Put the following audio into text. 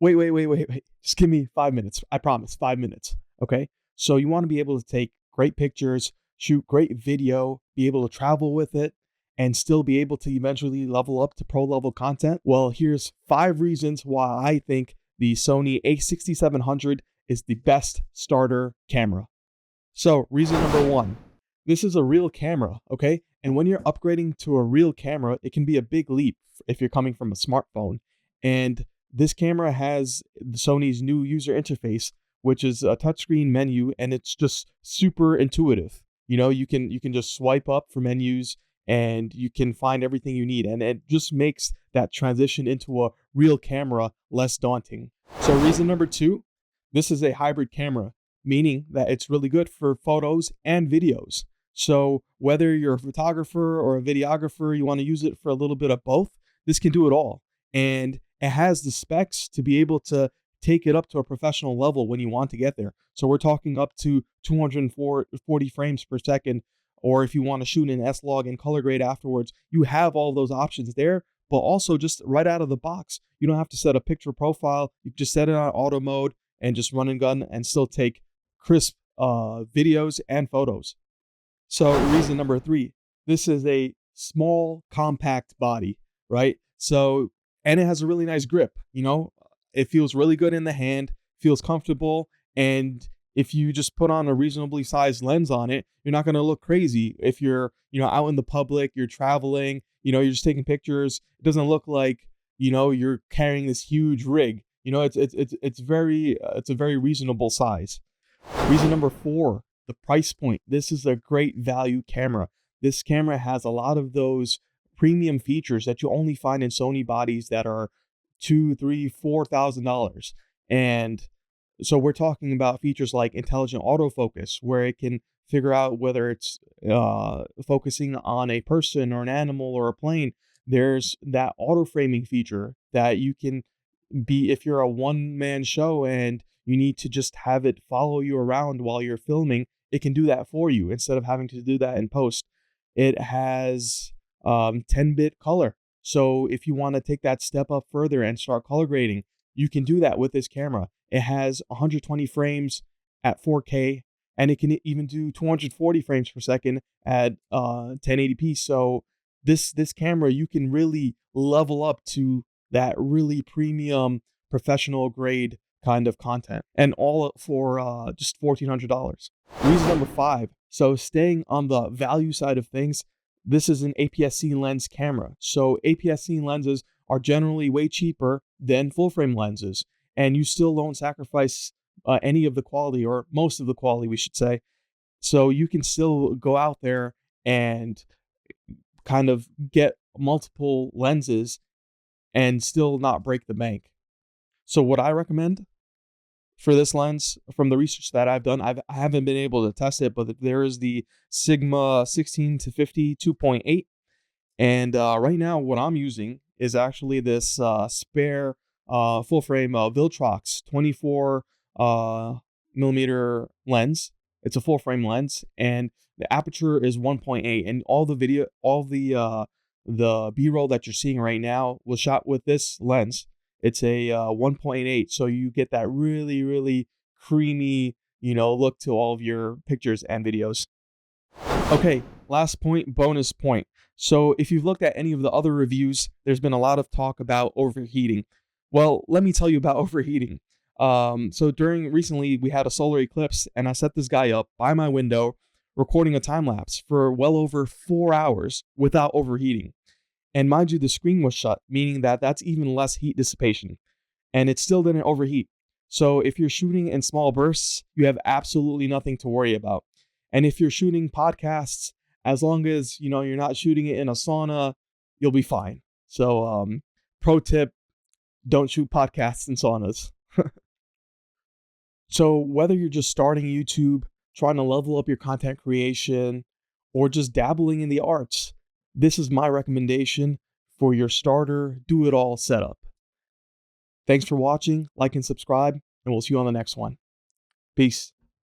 Wait. Just give me 5 minutes. I promise, 5 minutes. Okay. So you want to be able to take great pictures, shoot great video, be able to travel with it, and still be able to eventually level up to pro level content. Well, here's 5 reasons why I think the Sony A6700 is the best starter camera. So reason number 1, this is a real camera, okay? And when you're upgrading to a real camera, it can be a big leap if you're coming from a smartphone. And this camera has Sony's new user interface, which is a touchscreen menu, and it's just super intuitive. You can just swipe up for menus and you can find everything you need. And it just makes that transition into a real camera less daunting. So reason number 2, this is a hybrid camera, meaning that it's really good for photos and videos. So whether you're a photographer or a videographer, you want to use it for a little bit of both, this can do it all. And it has the specs to be able to take it up to a professional level when you want to get there. So we're talking up to 240 frames per second, or if you want to shoot in S-Log and color grade afterwards, you have all those options there, but also just right out of the box. You don't have to set a picture profile. You just set it on auto mode and just run and gun and still take crisp videos and photos. So reason number 3, this is a small, compact body, right? So, and it has a really nice grip, it feels really good in the hand, feels comfortable. And if you just put on a reasonably sized lens on it, you're not going to look crazy. If you're, out in the public, you're traveling, you're just taking pictures. It doesn't look like, you're carrying this huge rig. It's a very reasonable size. Reason number 4, the price point. This is a great value camera. This camera has a lot of those premium features that you only find in Sony bodies that are $2,000, $3,000, $4,000. And so we're talking about features like intelligent autofocus, where it can figure out whether it's focusing on a person or an animal or a plane. There's that auto framing feature that you can be, if you're a one-man show and you need to just have it follow you around while you're filming, it can do that for you instead of having to do that in post. It has 10-bit color. So if you want to take that step up further and start color grading, you can do that with this camera. It has 120 frames at 4K, and it can even do 240 frames per second at 1080p. So this camera, you can really level up to that really premium professional grade kind of content, and all for just $1,400. Reason number 5. So staying on the value side of things, this is an APS-C lens camera. So APS-C lenses are generally way cheaper than full frame lenses, and you still don't sacrifice any of the quality, or most of the quality, we should say. So you can still go out there and kind of get multiple lenses and still not break the bank. So what I recommend for this lens, from the research that I've done, I haven't been able to test it, but there is the Sigma 16-50 2.8. And right now what I'm using is actually this spare full frame Viltrox 24 millimeter lens. It's a full frame lens, and the aperture is 1.8, and all the B-roll that you're seeing right now was shot with this lens. It's a 1.8, so you get that really, really creamy, look to all of your pictures and videos. Okay, last point, bonus point. So if you've looked at any of the other reviews, there's been a lot of talk about overheating. Well, let me tell you about overheating. So recently we had a solar eclipse, and I set this guy up by my window, recording a time lapse for well over 4 hours without overheating. And mind you, the screen was shut, meaning that that's even less heat dissipation, and it still didn't overheat. So if you're shooting in small bursts, you have absolutely nothing to worry about. And if you're shooting podcasts, as long as you're not shooting it in a sauna, you'll be fine. So pro tip, don't shoot podcasts in saunas. So whether you're just starting YouTube, trying to level up your content creation, or just dabbling in the arts, this is my recommendation for your starter do-it-all setup. Thanks for watching, like and subscribe, and we'll see you on the next one. Peace.